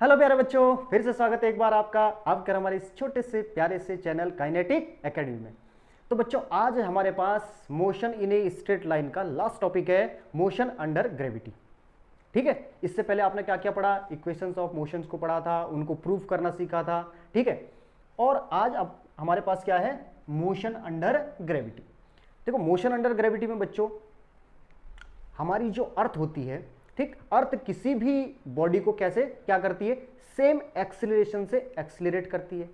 Hello प्यारे बच्चों, फिर से स्वागत है एक बार आपका हमारे इस छोटे से प्यारे से चैनल काइनेटिक एकेडमी में। तो बच्चों, आज हमारे पास motion in a straight line का लास्ट टॉपिक है, मोशन अंडर ग्रेविटी। ठीक है, इससे पहले आपने क्या क्या पढ़ा, इक्वेशंस ऑफ मोशंस को पढ़ा था, उनको प्रूफ करना सीखा था। ठीक है, और आज अब हमारे पास क्या है, मोशन अंडर ग्रेविटी। देखो, मोशन अंडर ग्रेविटी में बच्चों हमारी जो अर्थ होती है, ठीक, अर्थ किसी भी बॉडी को कैसे क्या करती है, सेम एक्सीलरेशन से एक्सीलरेट करती है।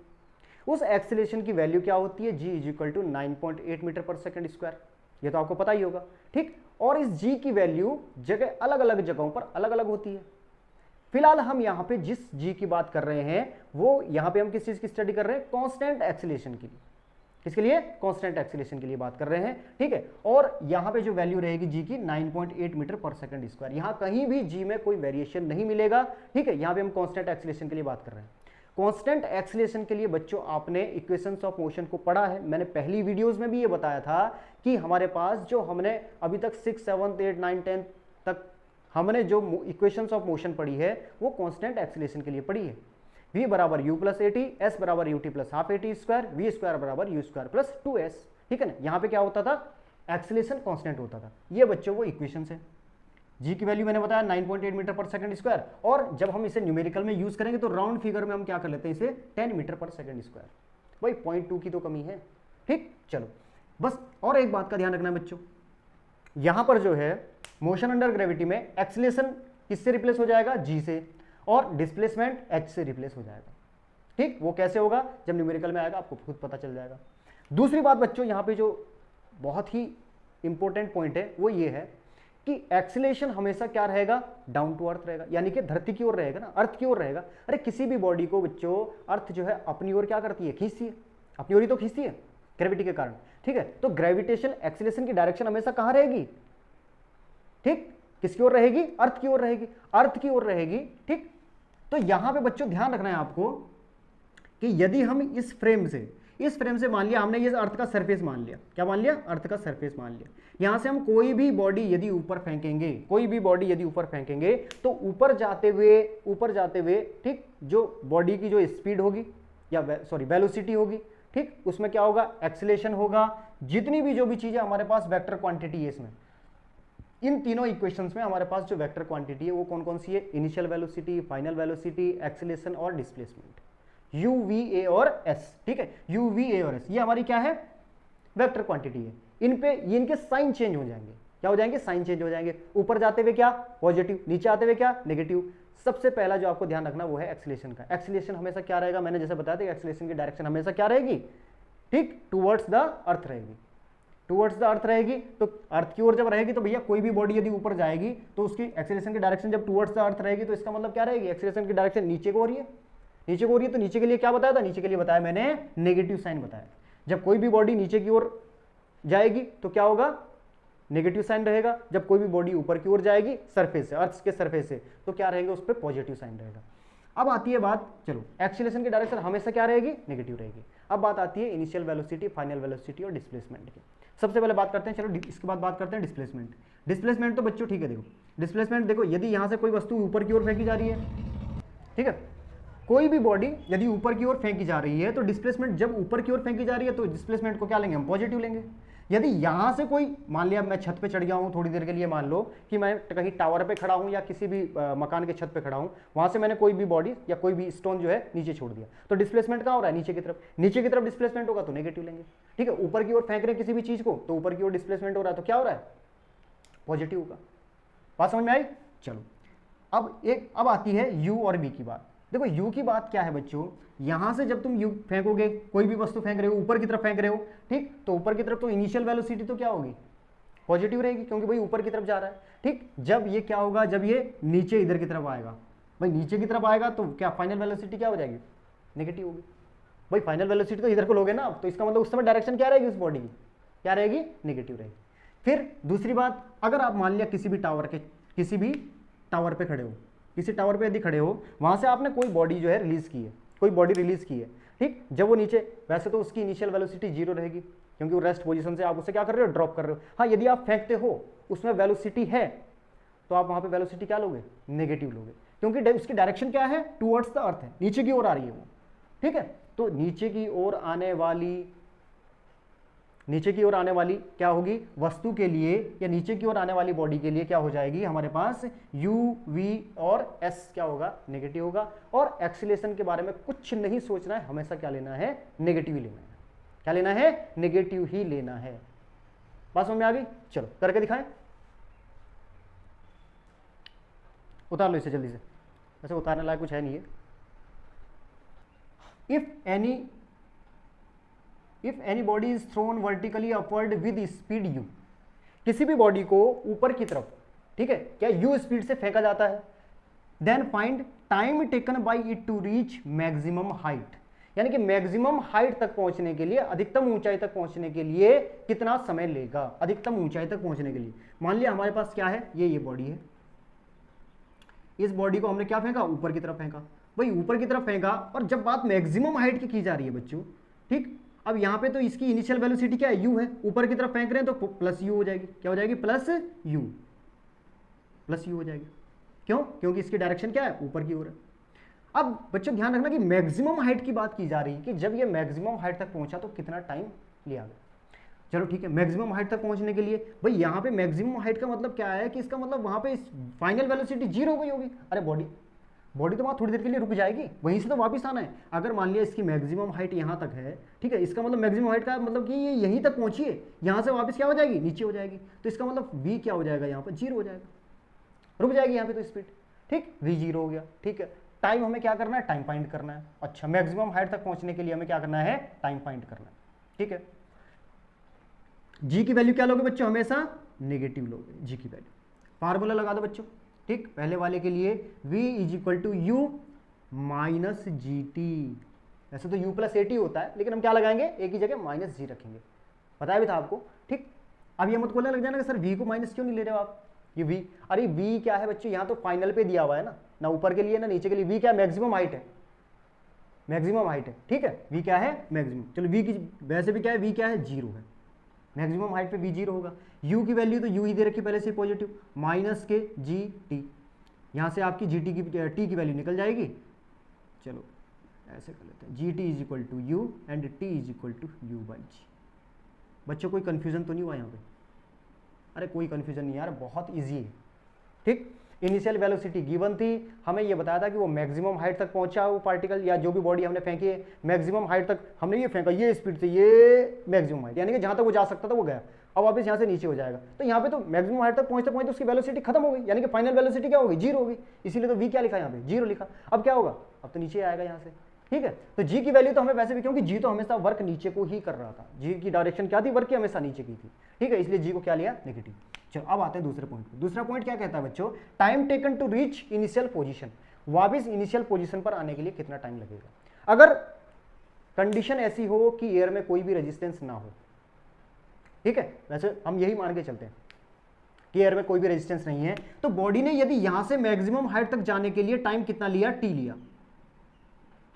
उस एक्सीलरेशन की वैल्यू क्या होती है, g is equal to 9.8 meter per second square. ये तो आपको पता ही होगा। ठीक, और इस g की वैल्यू जगह अलग अलग जगहों पर अलग अलग होती है। फिलहाल हम यहां पे जिस g की बात कर रहे हैं, वो यहां पे हम किस चीज की स्टडी कर रहे हैं, कांस्टेंट एक्सीलरेशन की। किसके लिए, कांस्टेंट एक्सीलरेशन के लिए बात कर रहे हैं। ठीक है, और यहां पे जो वैल्यू रहेगी जी की 9.8 मीटर पर सेकंड स्क्वायर। यहां कहीं भी जी में कोई वेरिएशन नहीं मिलेगा। ठीक है, यहां पे हम कांस्टेंट एक्सीलरेशन के लिए बात कर रहे हैं। कांस्टेंट एक्सीलरेशन के लिए बच्चों आपने इक्वेशंस ऑफ मोशन को पढ़ा है। मैंने पहली वीडियोस में भी ये बताया था कि हमारे पास जो हमने अभी तक 6, 7, 8, 9, 10 तक हमने जो इक्वेशंस ऑफ मोशन पढ़ी है वो कांस्टेंट एक्सीलरेशन के लिए पढ़ी है। v बराबर u plus a t, s बराबर u t plus half a t square, v square बराबर यू स्क्वायर प्लस 2s। ठीक है ना, यहाँ पे क्या होता था, एक्सीलरेशन कांस्टेंट होता था। ये बच्चों वो इक्वेशन है। g की वैल्यू मैंने बताया 9.8 मीटर पर सेकंड स्क्वायर, और जब हम इसे न्यूमेरिकल में यूज करेंगे तो राउंड फिगर में हम क्या कर लेते हैं, इसे 10 मीटर पर सेकंड स्क्वायर। भाई 0.2 की तो कमी है। ठीक, चलो बस और एक बात का ध्यान रखना है बच्चों, यहां पर जो है मोशन अंडर ग्रेविटी में एक्सीलरेशन किससे रिप्लेस हो जाएगा, g से, और डिस्प्लेसमेंट h से रिप्लेस हो जाएगा। ठीक, वो कैसे होगा, जब न्यूमेरिकल में आएगा आपको खुद पता चल जाएगा। दूसरी बात बच्चों, यहां पे जो बहुत ही इंपॉर्टेंट पॉइंट है वो ये है कि एक्सीलरेशन हमेशा क्या रहेगा, डाउन टू अर्थ रहेगा, यानी कि धरती की ओर रहेगा ना, अर्थ की ओर रहेगा। अरे किसी भी बॉडी को बच्चों अर्थ जो है अपनी ओर क्या करती है, खींचती है, अपनी ओर ही तो खींचती है ग्रेविटी के कारण। ठीक है, तो ग्रेविटेशन एक्सीलरेशन की डायरेक्शन हमेशा कहां रहेगी, ठीक, किसकी ओर रहेगी, अर्थ की ओर रहेगी, अर्थ की ओर रहेगी। ठीक, तो यहां पे बच्चों ध्यान रखना है आपको कि यदि हम इस फ्रेम से मान लिया हमने ये अर्थ का सरफेस मान लिया, क्या मान लिया, अर्थ का सरफेस मान लिया। यहां से हम कोई भी बॉडी यदि ऊपर फेंकेंगे, तो ऊपर जाते हुए ठीक, जो बॉडी की जो स्पीड होगी या वेलोसिटी होगी, ठीक, उसमें क्या होगा, एक्सीलरेशन होगा। जितनी भी जो भी चीजें हमारे पास वेक्टर क्वांटिटी है, इसमें इन तीनों इक्वेशंस में हमारे पास जो वेक्टर क्वांटिटी है वो कौन कौन सी है, initial velocity, final velocity, acceleration और डिस्प्लेसमेंट, u, v, a और s। ठीक है, u, v, a और s ये हमारी क्या है, वेक्टर क्वांटिटी है। इन पे ये इनके साइन चेंज हो जाएंगे, क्या हो जाएंगे, साइन चेंज हो जाएंगे। ऊपर जाते हुए क्या, पॉजिटिव, नीचे आते हुए क्या, नेगेटिव। सबसे पहला जो आपको ध्यान रखना वो है एक्सीलरेशन का। एक्सीलरेशन हमेशा क्या रहेगा, मैंने जैसे बताया था, एक्सीलरेशन की डायरेक्शन हमेशा क्या रहेगी, ठीक, टुवर्ड्स द अर्थ रहेगी, टुवर्ड्स द अर्थ रहेगी। तो अर्थ की ओर जब रहेगी तो भैया कोई भी बॉडी यदि ऊपर जाएगी तो उसकी एक्सीलरेशन की डायरेक्शन जब टुवर्ड्स द अर्थ रहेगी तो इसका मतलब क्या रहेगी, एक्सीलरेशन की डायरेक्शन नीचे को हो रही है, नीचे को हो रही है। तो नीचे के लिए क्या बताया था, नीचे के लिए बताया मैंने नेगेटिव साइन बताया। जब कोई भी बॉडी नीचे की ओर जाएगी तो क्या होगा, नेगेटिव साइन रहेगा। जब कोई भी बॉडी ऊपर की ओर जाएगी सरफेस से, अर्थ के सरफेस से, तो क्या रहेगा, उस पर पॉजिटिव साइन रहेगा। अब आती है बात, चलो एक्सीलरेशन की डायरेक्शन हमेशा क्या रहेगी, नेगेटिव रहेगी। अब बात आती है इनिशियल वेलोसिटी, फाइनल वेलोसिटी और डिस्प्लेसमेंट की। सबसे पहले बात करते हैं, चलो इसके बाद बात करते हैं डिस्प्लेसमेंट। डिस्प्लेसमेंट तो बच्चों ठीक है, देखो डिस्प्लेसमेंट, देखो यदि यहां से कोई वस्तु ऊपर की ओर फेंकी जा रही है, ठीक है, कोई भी बॉडी यदि ऊपर की ओर फेंकी जा रही है तो डिस्प्लेसमेंट, जब ऊपर की ओर फेंकी जा रही है तो डिस्प्लेसमेंट को क्या लेंगे, हम पॉजिटिव लेंगे। यदि यहां से कोई, मान लिया मैं छत पे चढ़ गया हूं थोड़ी देर के लिए, मान लो कि मैं कहीं टावर पे खड़ा हूं या किसी भी मकान के छत पे खड़ा हूं, वहां से मैंने कोई भी बॉडी या कोई भी स्टोन जो है नीचे छोड़ दिया, तो डिस्प्लेसमेंट कहां हो रहा है, नीचे की तरफ। नीचे की तरफ डिस्प्लेसमेंट होगा तो नेगेटिव लेंगे। ठीक है, ऊपर की ओर फेंक रहे हैं किसी भी चीज को तो ऊपर की ओर डिस्प्लेसमेंट हो रहा है तो क्या हो रहा है, पॉजिटिव होगा। बात समझ में आई। चलो अब आती है u और v की बात। देखो u की बात क्या है बच्चों, यहां से जब तुम u फेंकोगे, कोई भी वस्तु फेंक रहे हो, ऊपर की तरफ फेंक रहे हो, ठीक, तो ऊपर की तरफ तो इनिशियल वेलोसिटी तो क्या होगी, पॉजिटिव रहेगी, क्योंकि भाई ऊपर की तरफ जा रहा है। ठीक, जब ये क्या होगा, जब ये नीचे इधर की तरफ आएगा, भाई नीचे की तरफ आएगा तो क्या फाइनल वेलोसिटी क्या हो जाएगी, नेगेटिव होगी। भाई फाइनल वेलोसिटी तो इधर को लोगे ना, तो इसका मतलब उस समय डायरेक्शन क्या रहेगी, उस बॉडी की क्या रहेगी, नेगेटिव रहेगी। फिर दूसरी बात, अगर आप मान लिया किसी भी टावर पे खड़े हो, किसी टावर पे यदि खड़े हो, वहां से आपने कोई बॉडी जो है रिलीज की है, कोई बॉडी रिलीज की है, ठीक, जब वो नीचे, वैसे तो उसकी इनिशियल वेलोसिटी 0 रहेगी क्योंकि वो रेस्ट पोजीशन से आप उसे क्या कर रहे हो, ड्रॉप कर रहे हो। हाँ, यदि आप फेंकते हो उसमें वेलोसिटी है तो आप वहां पे वेलोसिटी क्या लोगे, नेगेटिव लोगे। क्योंकि उसकी डायरेक्शन क्या है, टूवर्ड्स द अर्थ है, नीचे की ओर आ रही है वो, ठीक है। तो नीचे की ओर आने वाली क्या होगी वस्तु के लिए, या नीचे की ओर आने वाली बॉडी के लिए क्या हो जाएगी हमारे पास, u v और s क्या होगा, नेगेटिव होगा। और एक्सीलरेशन के बारे में कुछ नहीं सोचना है, हमेशा क्या लेना है, नेगेटिव ही लेना है। क्या लेना है, नेगेटिव ही लेना है। बात समझ में आ गई? चलो करके दिखाएं, उतार लो इसे जल्दी से, वैसे उतारने लायक कुछ है नहीं है। If any body is thrown vertically upward with speed u, किसी भी बॉडी को ऊपर की तरफ, ठीक है, क्या u स्पीड से फेंका जाता है, then find time taken by it to reach maximum height, यानी कि मैक्सिमम हाइट तक पहुंचने के लिए, अधिकतम ऊंचाई तक पहुंचने के लिए कितना समय लेगा, अधिकतम ऊंचाई तक पहुंचने के लिए। मान लिया हमारे पास क्या है, ये बॉडी है, इस बॉडी को हमने क्या फेंका, ऊपर की तरफ फेंका, भाई ऊपर की तरफ फेंका। और जब बात मैक्सिमम हाइट की जा रही है बच्चों, ठीक, अब यहां पे तो इसकी इनिशियल वेलोसिटी क्या है, u है, ऊपर की तरफ फेंक रहे हैं तो प्लस u हो जाएगी, क्या हो जाएगी, प्लस u हो जाएगी। क्यों, क्योंकि इसकी डायरेक्शन क्या है, ऊपर की ओर है। अब बच्चों ध्यान रखना कि मैक्सिमम हाइट की बात की जा रही है, कि जब ये मैक्सिमम हाइट तक पहुंचा तो कितना टाइम लिया गया। चलो ठीक है, मैक्सिमम हाइट तक पहुंचने के लिए, भाई यहाँ पे मैक्सिमम हाइट का मतलब क्या है, कि इसका मतलब वहां पे फाइनल वेलोसिटी 0 हो गई होगी। अरे बॉडी तो वहाँ थोड़ी देर के लिए रुक जाएगी, वहीं से तो वापस आना है। अगर मान लिया इसकी मैक्सिमम हाइट यहाँ तक है, ठीक है, इसका मतलब मैक्सिमम हाइट का मतलब कि ये यहीं तक पहुंची है, यहाँ से वापस क्या हो जाएगी, नीचे हो जाएगी। तो इसका मतलब v क्या हो जाएगा, यहाँ पर 0 हो जाएगा, रुक जाएगी यहाँ पे तो स्पीड, ठीक, v 0 हो गया। ठीक है, टाइम हमें क्या करना है, टाइम फाइंड करना है। अच्छा, मैक्सिमम हाइट तक पहुंचने के लिए हमें क्या करना है, टाइम फाइंड करना है। ठीक है, g की वैल्यू क्या लोगे बच्चों, हमेशा नेगेटिव लोगे g की वैल्यू। फार्मूला लगा दो बच्चों, ठीक, पहले वाले के लिए v is equal to u minus g t. वैसे तो u प्लस ए टी होता है, लेकिन हम क्या लगाएंगे, एक ही जगह माइनस जी रखेंगे, बताया भी था आपको। ठीक, अब ये मत बोलने लग जाना कि सर v को माइनस क्यों नहीं ले रहे हो आप, ये v, अरे v क्या है बच्चों, यहाँ तो फाइनल पे दिया हुआ है ना ऊपर के लिए ना नीचे के लिए। v क्या है, मैक्सिमम हाइट है, मैक्सिमम हाइट है। ठीक है, v क्या है, मैक्सिमम। चलो v की वैसे भी क्या है, v क्या है, 0 है, मैक्सिमम हाइट पे v 0 होगा। u की वैल्यू तो u ही दे रखी पहले से पॉजिटिव, माइनस के जी टी, यहाँ से आपकी जी टी की t की वैल्यू निकल जाएगी। चलो ऐसे कर लेते हैं, g t is equal to u and t is equal to u by g. बच्चों कोई कन्फ्यूजन तो नहीं हुआ यहाँ पे, अरे कोई कन्फ्यूजन नहीं यार, बहुत ईजी है। ठीक, इनिशियल वेलोसिटी गिवन थी, हमें ये बताया था कि वो मैक्सिमम हाइट तक पहुंचा, वो पार्टिकल या जो भी बॉडी हमने फेंकी है मैक्सिमम हाइट तक हमने ये फेंका, ये स्पीड से, ये मैक्सिमम हाइट, यानी कि जहां तक वो जा सकता था वो गया, अब वापस यहाँ से नीचे हो जाएगा। तो यहाँ पे तो मैक्सिमम हाइट तक पहुंचते पहुंचते उसकी वेलोसिटी खत्म हो गई, यानी कि फाइनल वेलोसिटी क्या होगी, 0 हो गई। इसीलिए तो v क्या लिखा यहाँ पे, 0 लिखा। अब क्या होगा, अब तो नीचे आएगा यहाँ से। ठीक है, तो g की वैल्यू तो हमें वैसे भी, क्योंकि g तो हमेशा वर्क नीचे को ही कर रहा था, g की डायरेक्शन क्या थी, वर्क की हमेशा नीचे की थी। ठीक है, इसलिए g को क्या लिया, नेगेटिव। चलो अब आते हैं दूसरे पॉइंट पे। दूसरा पॉइंट क्या कहता है बच्चों, time taken to reach initial position, वापस इनिशियल पोजीशन पर आने के लिए कितना टाइम लगेगा। अगर कंडीशन ऐसी हो कि एयर में कोई भी रेजिस्टेंस ना हो, ठीक है, वैसे हम यही मान के चलते हैं कि एयर में कोई भी रेजिस्टेंस नहीं है, तो बॉडी ने यदि यहां से मैक्सिमम हाइट तक जाने के लिए टाइम कितना लिया, टी लिया,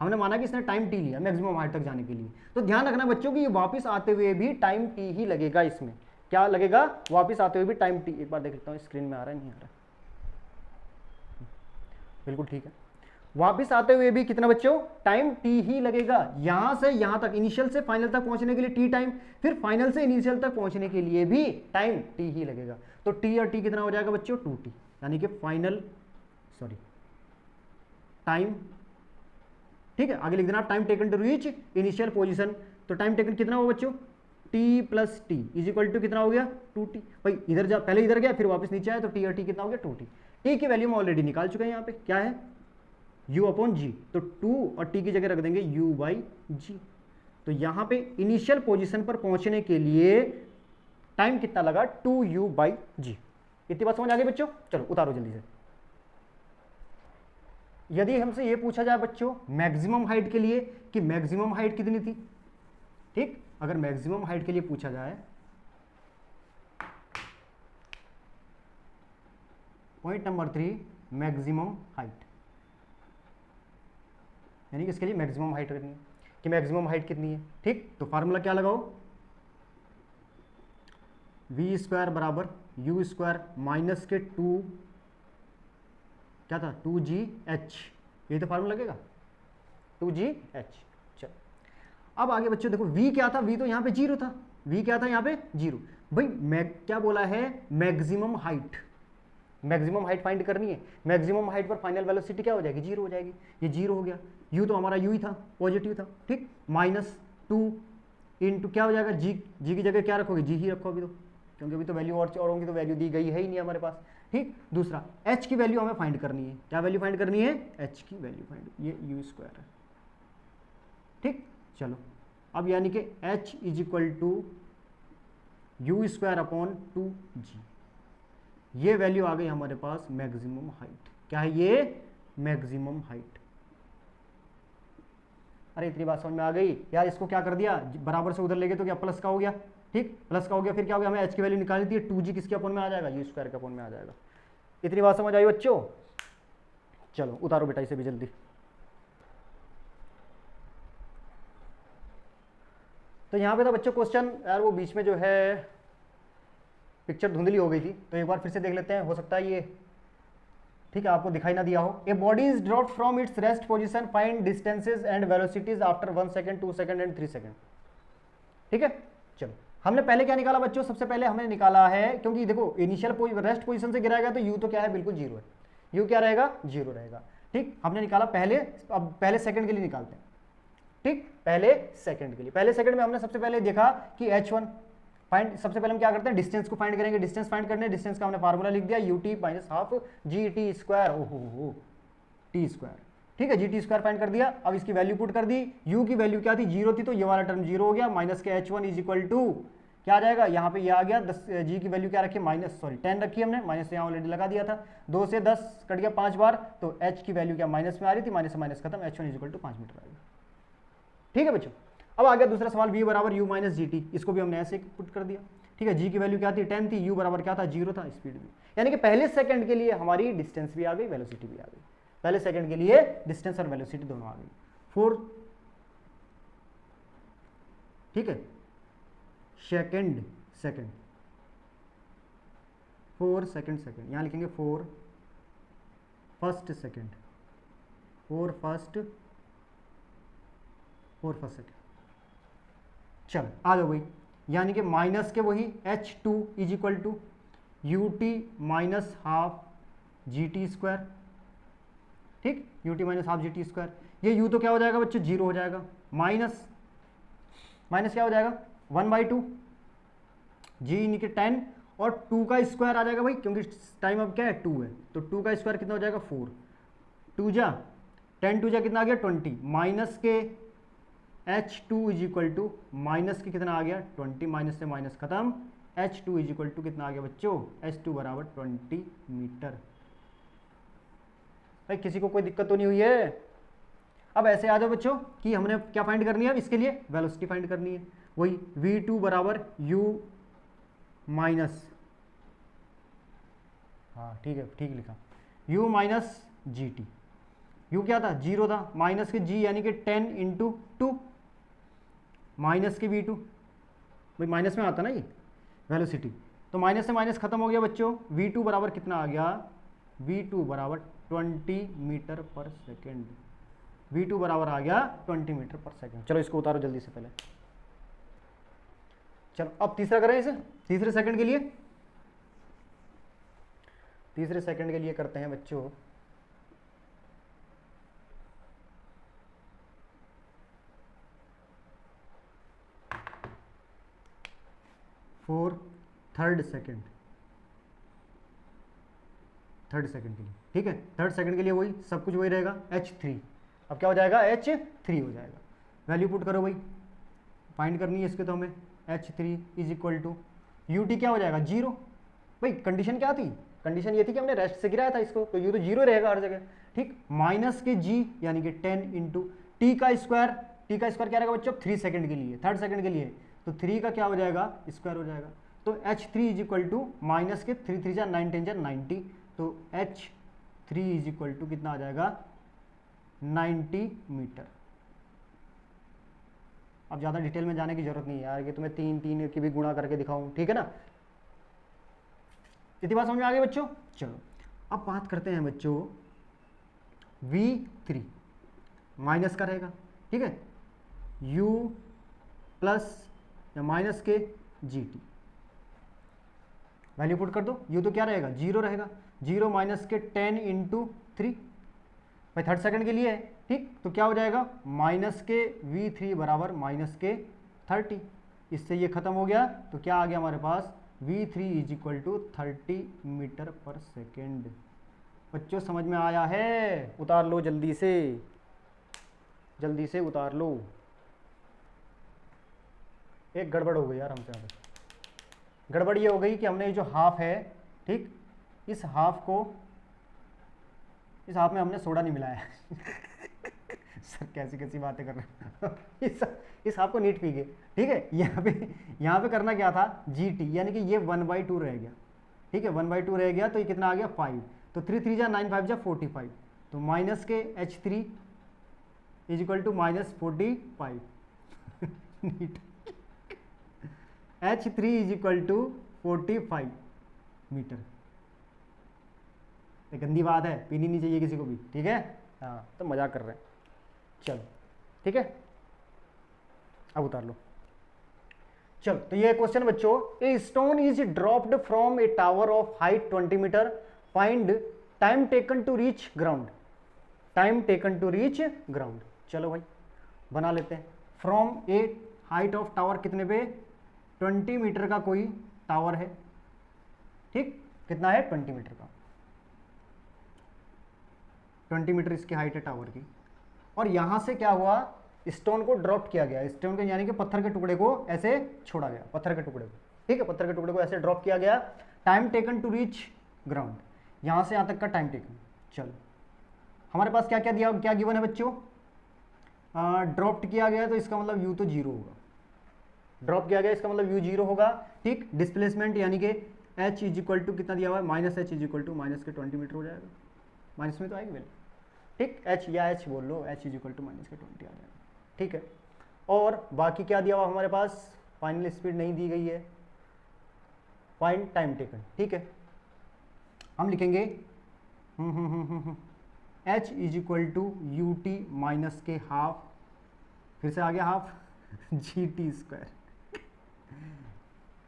हमने माना कि इसने टाइम टी लिया मैक्सिमम हाइट तक जाने के लिए, तो ध्यान रखना बच्चों कि ये वापस आते हुए भी टाइम टी ही लगेगा। इसमें क्या लगेगा, वापस आते हुए भी टाइम टी। एक बार देख लेता हूँ स्क्रीन में आ रहा है, नहीं आ रहा, बिल्कुल ठीक है, वापस आते हुए भी कितना बच्चों, टाइम टी ही लगेगा। यहां से यहां तक, इनिशियल से फाइनल तक पहुंचने के लिए टी टाइम, फिर फाइनल से इनिशियल तक पहुंचने के लिए भी टाइम टी ही लगेगा। तो टी और टी कितना हो जाएगा बच्चों, 2t, यानी कि फाइनल टाइम। ठीक है, आगे लिख देना आप, time taken to reach initial position. तो टाइम टेकन कितना होगा बच्चों, t plus t is equal to कितना हो गया, 2t। भाई इधर जा, पहले इधर गया फिर वापस नीचे आया, तो टी और टी कितना हो गया, 2t। टी की वैल्यू हम ऑलरेडी निकाल चुके हैं, यहाँ पे क्या है, u अपॉन जी, तो 2 और t की जगह रख देंगे u बाई जी। तो यहाँ पे इनिशियल पोजीशन पर पहुंचने के लिए टाइम कितना लगा, 2u बाई जी। इतनी बात समझ आ गई बच्चों। चलो उतारो जल्दी से। यदि हमसे ये पूछा जाए बच्चों मैक्सिमम हाइट के लिए कि मैक्सिमम हाइट कितनी थी, ठीक, अगर मैक्सिमम हाइट के लिए पूछा जाए, पॉइंट नंबर 3, मैक्सिमम हाइट, यानी कि इसके लिए मैक्सिमम हाइट करनी है कि मैक्सिमम हाइट कितनी है। ठीक, तो फार्मूला क्या लगाओ, v स्क्वायर बराबर u स्क्वायर माइनस के 2 क्या था 2GH, ये तो फार्मूला लगेगा 2GH। चलो अब आगे बच्चों देखो V क्या था, V तो यहाँ पे 0 था, V क्या था यहाँ पे 0। भाई क्या बोला है, maximum height, maximum height find करनी है। मैक्सिमम हाइट पर फाइनल वेलोसिटी क्या हो जाएगी, 0 हो जाएगी। ये 0 हो गया, u तो हमारा u ही था, पॉजिटिव था, ठीक। -2 इंटू क्या हो जाएगा g, g की जगह क्या रखोगे, g ही रखो अभी तो, क्योंकि अभी तो वैल्यू और होंगी तो वैल्यू दी गई है ही नहीं हमारे पास, ठीक। दूसरा h की वैल्यू हमें फाइंड करनी है, क्या वैल्यू फाइंड करनी है, h की वैल्यू फाइंड, ये u² है, ठीक। चलो अब यानी कि h = u² अपॉन 2g, ये वैल्यू आ गई हमारे पास मैक्सिमम हाइट। क्या है ये, मैक्सिमम हाइट। अरे इतनी बात समझ में आ गई यार। इसको क्या कर दिया, बराबर से उधर ले गए तो क्या प्लस का हो गया, ठीक, प्लस का हो गया। फिर क्या हो गया, हमें h की वैल्यू निकालनी थी, 2g किसके अपॉन में आ जाएगा, u² के अपॉन में आ जाएगा। इतनी बात समझ आई बच्चों। चलो उतारो बेटा इसे भी जल्दी। तो यहाँ पे था बच्चों क्वेश्चन, यार वो बीच में जो है पिक्चर धुंधली हो गई थी, तो एक बार फिर से देख लेते हैं, हो सकता है ये ठीक है आपको दिखाई ना दिया हो। A body is dropped from its rest position, find distances and velocities after 1 second, 2 second and 3 second, ठीक है। चलो हमने पहले क्या निकाला बच्चों, सबसे पहले हमने निकाला है, क्योंकि देखो इनिशियल रेस्ट पोजीशन से गिराएगा तो u तो क्या है, बिल्कुल 0 है, u क्या रहेगा, 0 रहेगा, ठीक। हमने निकाला पहले, अब पहले सेकंड के लिए निकालते हैं, ठीक। पहले सेकंड के लिए, पहले सेकंड में हमने सबसे पहले देखा कि h1 फाइंड, सबसे पहले हम क्या करते हैं, डिस्टेंस को फाइंड करेंगे। डिस्टेंस फाइंड करने, डिस्टेंस का हमने फार्मूला लिख दिया, ut - हाफ gt², ओहो t², ठीक है, gt² फाइंड कर दिया। अब इसकी वैल्यू पुट कर दी, u की वैल्यू क्या थी, 0 थी, तो ये वाला टर्म 0 हो गया, माइनस के h1 = क्या आ जाएगा, यहाँ पे ये आ गया 10, g की वैल्यू क्या रखी, 10 रखी हमने, माइनस यहाँ ऑलरेडी लगा दिया था, 2 से 10 कट गया 5 बार, तो h की वैल्यू क्या माइनस में आ रही थी, माइनस से माइनस खत्म, h1 = 5 मीटर आएगा, ठीक है बच्चों। अब आ गया दूसरा सवाल, v = u - gt, इसको भी हमने ऐसे पुट कर दिया, ठीक है। g की वैल्यू क्या थी, 10 थी, u बराबर क्या था, 0 था, स्पीड भी, यानी कि पहले सेकंड के लिए हमारी डिस्टेंस भी आ गई, वेलोसिटी भी आ गई। पहले सेकंड के लिए डिस्टेंस और वेलोसिटी दोनों आ गई। 4 ठीक है, सेकंड 4 सेकंड, यहां लिखेंगे 4 फर्स्ट सेकंड, 4 फर्स्ट सेकंड। चल आ जाओ भाई, यानी कि माइनस के वही h2 = ut - हाफ gt², ठीक, ut - हाफ gt²। ये u तो क्या हो जाएगा बच्चों, 0 हो जाएगा, माइनस क्या हो जाएगा 1/2 g यानी कि 10, और 2 का स्क्वायर आ जाएगा भाई, क्योंकि टाइम अब क्या है 2 है, तो 2 का स्क्वायर कितना हो जाएगा 4, 2 जा 10, 2 जा कितना आ गया 20, माइनस के h2 = माइनस के कितना आ गया 20, माइनस से माइनस खत्म, h2 = कितना आ गया बच्चों, h2 = 20 मीटर। भाई किसी को कोई दिक्कत तो नहीं हुई है। अब ऐसे आ जाओ बच्चों कि हमने क्या फाइंड करनी है, अब इसके लिए वेलोसिटी फाइंड करनी है, वही v2 = u माइनस, हाँ ठीक है, ठीक लिखा, u - gt। u क्या था, 0 था, माइनस के g यानी कि 10 × 2, माइनस के v2, भाई माइनस में आता ना ये वेलोसिटी, तो माइनस से माइनस खत्म हो गया बच्चों, v2 बराबर कितना आ गया, v2 = 20 meter per second, v2 बराबर आ गया 20 मीटर पर सेकेंड। चलो इसको उतारो जल्दी से पहले। चलो अब तीसरा करें इसे, तीसरे सेकंड के लिए, तीसरे सेकंड के लिए करते हैं बच्चों। फॉर थर्ड सेकंड के लिए, ठीक है, थर्ड सेकंड के लिए वही सब कुछ वही रहेगा, h3। अब क्या हो जाएगा, h3 हो जाएगा, वैल्यू पुट करो भाई, फाइंड करनी है इसके, तो हमें h3 = ut क्या हो जाएगा 0। भाई कंडीशन क्या थी, कंडीशन ये थी कि हमने रेस्ट से गिराया था इसको, तो u तो 0 रहेगा हर जगह, ठीक। माइनस के g यानी कि 10 × t का स्क्वायर, क्या रहेगा बच्चों 3 सेकंड के लिए, थर्ड सेकंड के लिए, तो 3 का क्या हो जाएगा स्क्वायर हो जाएगा, तो h3 = माइनस के 3 3 जा 9 10 जा 90, तो h3 = कितना आ जाएगा 90 मीटर। अब ज़्यादा डिटेल में जाने की जरूरत नहीं है यार, कि तुम्हें 3 की भी गुणा करके दिखाऊं, ठीक है ना। इतनी बात समझ में आ गई बच्चों। चलो अब बात करते हैं बच्चों v3 माइनस का रहेगा, ठीक है, u प्लस या माइनस के gt, वैल्यू पुट कर दो, u तो क्या रहेगा 0 रहेगा, 0 माइनस के 10 इंटू 3 भाई थर्ड सेकंड के लिए है, ठीक, तो क्या हो जाएगा माइनस के v3 बराबर माइनस के 30, इससे ये खत्म हो गया, तो क्या आ गया हमारे पास v3 is equal to 30 meter per second. बच्चों समझ में आया है? उतार लो जल्दी से उतार लो। एक गड़बड़ हो गई यार हमसे यहाँ पे। गड़बड़ ये हो गई कि हमने ये जो हाफ है, ठीक, इस हाफ में हमने सोडा नहीं मिलाया सर कैसी कैसी बातें कर रहे हैं इस हाफ को नीट पी गए, ठीक है। यहाँ पे करना क्या था, GT, यानी कि ये 1/2 रह गया, ठीक है, 1/2 रह गया, तो ये कितना आ गया 5, तो 3 3 जा 9 5 जा 45, तो माइनस के H3 is equal to minus 45 नीट H3 is equal to 45 meter. ये गंदी बात है, पीनी नहीं चाहिए किसी को भी, ठीक है, हाँ, तो मजाक कर रहे हैं, चलो ठीक है, अब उतार लो। चलो, तो ये क्वेश्चन बच्चों, a stone is dropped from a tower of height 20 meter, find time taken to reach ground, time taken to reach ground. चलो भाई बना लेते हैं। From a height of tower कितने पे, 20 मीटर का कोई टावर है, ठीक, कितना है 20 मीटर का, 20 मीटर इसकी हाइट है टावर की, और यहां से क्या हुआ, स्टोन को ड्रॉप किया गया, स्टोन को यानी कि पत्थर के टुकड़े को ऐसे छोड़ा गया, पत्थर के टुकड़े को, ठीक है, पत्थर के टुकड़े को ऐसे ड्रॉप किया गया। Time taken to reach ground, यहां से यहां तक का टाइम टेकन। चलो हमारे पास क्या क्या दिया, क्या गिवन है बच्चों, ड्रॉप्ड किया गया, तो इसका मतलब u तो 0 होगा, ड्रॉप किया गया इसका मतलब u 0 होगा, ठीक। डिस्प्लेसमेंट यानी कि h इज इक्वल टू कितना दिया हुआ है, minus h is equal to minus के 20 मीटर हो जाएगा, माइनस में तो आएगी वैल्यू, ठीक, h या h बोल लो, h is equal to minus के 20 आ जाएगा, ठीक है। और बाकी क्या दिया हुआ हमारे पास, फाइनल स्पीड नहीं दी गई है, फाइंड टाइम टेकन, ठीक है, हम लिखेंगे h is equal to u t minus के हाफ, फिर से आ गया half GT square,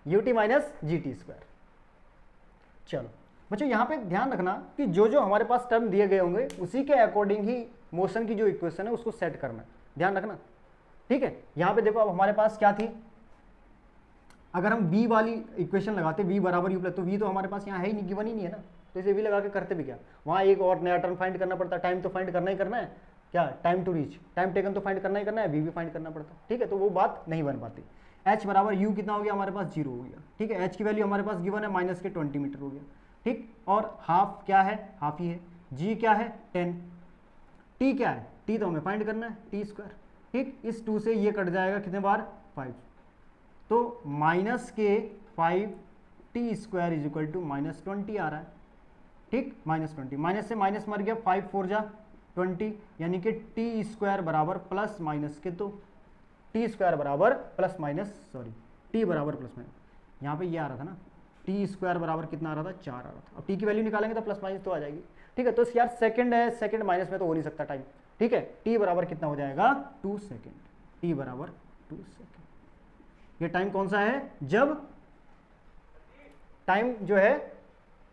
UT minus GT square. चलो बच्चों यहाँ पे ध्यान रखना कि जो जो हमारे पास टर्म दिए गए होंगे उसी के अकॉर्डिंग ही मोशन की जो इक्वेशन है उसको सेट करना है, ध्यान रखना, ठीक है। यहाँ पे देखो अब हमारे पास क्या थी, अगर हम v वाली इक्वेशन लगाते v बराबर u प्लस, तो v तो हमारे पास यहाँ है ही नहीं, गिवन ही नहीं है ना, तो इसे v लगा के करते भी क्या, वहाँ एक और नया टर्म फाइंड करना पड़ता है, टाइम तो फाइंड करना ही करना है, क्या time to reach, time taken तो फाइंड करना ही करना है, v भी फाइंड करना पड़ता है, ठीक है, तो वो बात नहीं बन पाती। h बराबर u कितना हो गया हमारे पास 0 हो गया, ठीक है, h की वैल्यू हमारे पास गिवन है माइनस के 20 मीटर हो गया, ठीक, और हाफ क्या है, हाफ ही है, g क्या है 10, t क्या है, t तो हमें फाइंड करना है t स्क्वायर, ठीक, इस 2 से ये कट जाएगा कितने बार 5, तो माइनस के 5 t square is equal to minus 20 आ रहा है, ठीक, माइनस 20, माइनस से माइनस मर गया, 5 4 जा 20, यानी कि टी स्क्वायर बराबर प्लस माइनस के, तो टी स्क्वायर बराबर प्लस माइनस, सॉरी टी बराबर प्लस माइनस, यहाँ पे ये आ रहा था ना, टी स्क्वायर बराबर कितना आ रहा था 4 आ रहा था, अब टी की वैल्यू निकालेंगे तो प्लस माइनस तो आ जाएगी, ठीक है, तो यार सेकंड है, सेकंड माइनस में तो हो नहीं सकता टाइम, ठीक है, टी बराबर कितना हो जाएगा 2 सेकेंड, टी बराबर 2 सेकेंड। ये टाइम कौन सा है, जब टाइम जो है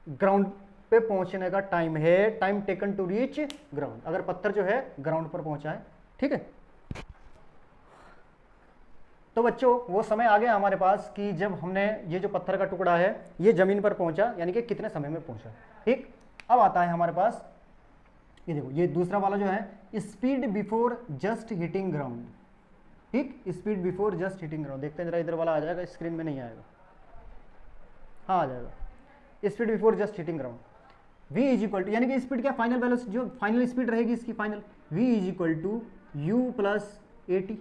ग्राउंड पे पहुंचने का टाइम है, time taken to reach ground, अगर पत्थर जो है ग्राउंड पर पहुंचा है, ठीक है। तो बच्चों वो समय आ गया हमारे पास कि जब हमने ये जो पत्थर का टुकड़ा है ये जमीन पर पहुंचा, यानी कि कितने समय में पहुंचा, ठीक। अब आता है हमारे पास ये देखो, ये दूसरा वाला जो है speed before just hitting ground, ठीक, speed before just hitting ground, देखते हैं जरा, इधर वाला आ जाएगा, स्क्रीन में नहीं आएगा, हाँ आ जाएगा, speed before just hitting ground, v is equal to, यानी कि स्पीड क्या फाइनल वैल्यू, जो फाइनल स्पीड रहेगी इसकी final, v is equal to u plus 80।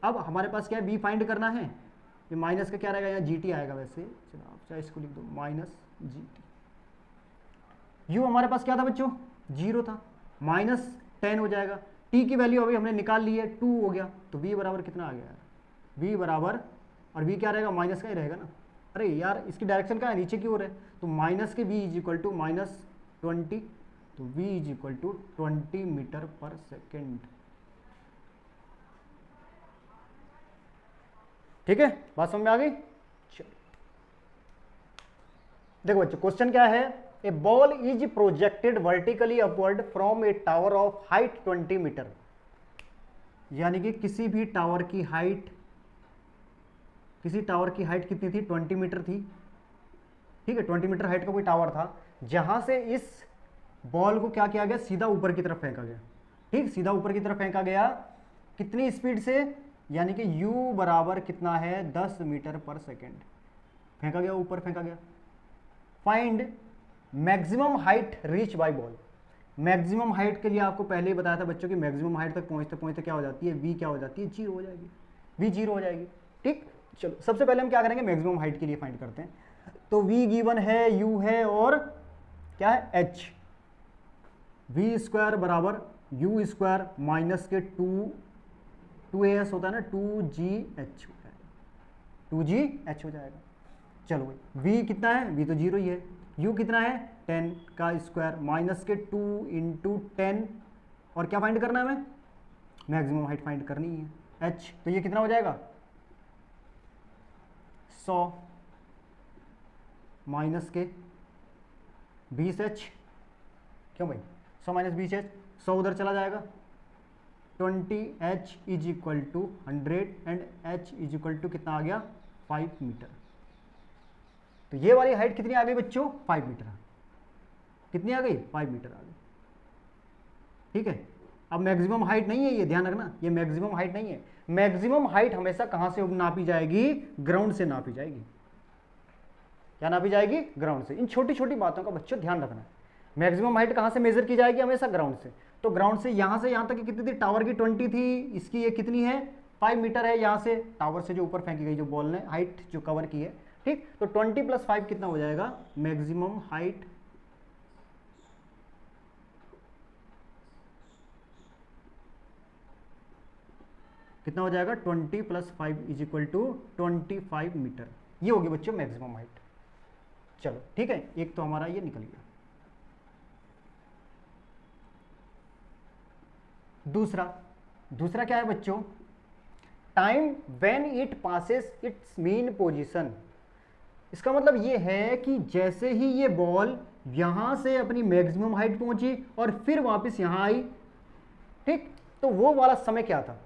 अब हमारे पास क्या है, v फाइंड करना है, ये माइनस का क्या रहेगा, यहाँ gt आएगा, वैसे चलो आप चाहे इसको लिख दो माइनस gt, u हमारे पास क्या था बच्चों 0 था, माइनस 10 हो जाएगा, t की वैल्यू अभी हमने निकाल ली है 2 हो गया, तो v बराबर कितना आ गया यार, v बराबर, और v क्या रहेगा माइनस का ही रहेगा ना, अरे यार इसकी डायरेक्शन क्या है, नीचे की ओर है, तो माइनस के v is equal to minus 20, तो v is equal to 20 meter per second. ठीक है, बात समझ में आ गई। देखो बच्चों, क्वेश्चन क्या है, a ball is projected vertically upward from a tower of height 20 metre. यानी कि किसी भी टावर की हाइट, किसी टावर की हाइट कितनी थी, 20 मीटर थी। ठीक है, 20 मीटर हाइट का कोई टावर था, जहां से इस बॉल को क्या किया गया, सीधा ऊपर की तरफ फेंका गया। ठीक, सीधा ऊपर की तरफ फेंका गया, कितनी स्पीड से, यानी कि u बराबर कितना है, 10 मीटर पर सेकेंड फेंका गया, ऊपर फेंका गया। Find maximum height reach by ball. Maximum height के लिए आपको पहले ही बताया था बच्चों की मैक्सिमम हाइट तक पहुंचते पहुंचते क्या हो जाती है, v क्या हो जाती है, 0 हो जाएगी, v 0 हो जाएगी। ठीक, चलो सबसे पहले हम क्या करेंगे, मैक्सिमम हाइट के लिए फाइंड करते हैं। तो v गिवन है, u है, और क्या है, h। v स्क्वायर बराबर u स्क्वायर माइनस के 2as होता है ना, 2gh हो जाएगा, 2gh हो जाएगा। चलो भाई, v कितना है, v तो 0 ही है, u कितना है, 10 का स्क्वायर माइनस के 2 इंटू 10, और क्या फाइंड करना है हमें, मैक्सिमम हाइट फाइंड करनी है, h। तो ये कितना हो जाएगा, 100 माइनस के 20h, क्यों भाई, 100 माइनस 20h, 100 उधर चला जाएगा, 20h is equal to 100 and h is equal to कितना आ गया, 5 मीटर। तो ये वाली हाइट कितनी आ गई बच्चों, 5 मीटर। कितनी आ गई, 5 मीटर आ गई। ठीक है, अब मैक्सिमम हाइट नहीं है ये, ध्यान रखना, ये मैक्सिमम हाइट नहीं है। मैक्सिमम हाइट हमेशा कहां से नापी जाएगी, ग्राउंड से नापी जाएगी। क्या नापी जाएगी, ग्राउंड से। इन छोटी छोटी बातों का बच्चों ध्यान रखना। मैक्सिमम हाइट कहां से मेजर की जाएगी, हमेशा ग्राउंड से। तो ग्राउंड से यहां तक कितनी थी, टावर की 20 थी, इसकी ये कितनी है, 5 मीटर है। यहां से टावर से जो ऊपर फेंकी गई जो बॉल ने हाइट जो कवर की है, ठीक, तो 20 + 5 कितना हो जाएगा, मैक्सिमम हाइट कितना हो जाएगा, 20 + 5 इज इक्वल टू 25 मीटर। ये होगी बच्चों मैक्सिमम हाइट। चलो ठीक है, एक तो हमारा ये निकल गया। दूसरा क्या है बच्चों, time when it passes it's mean position. इसका मतलब ये है कि जैसे ही ये बॉल यहां से अपनी मैक्सिमम हाइट पहुंची और फिर वापस यहां आई, ठीक, तो वो वाला समय क्या था,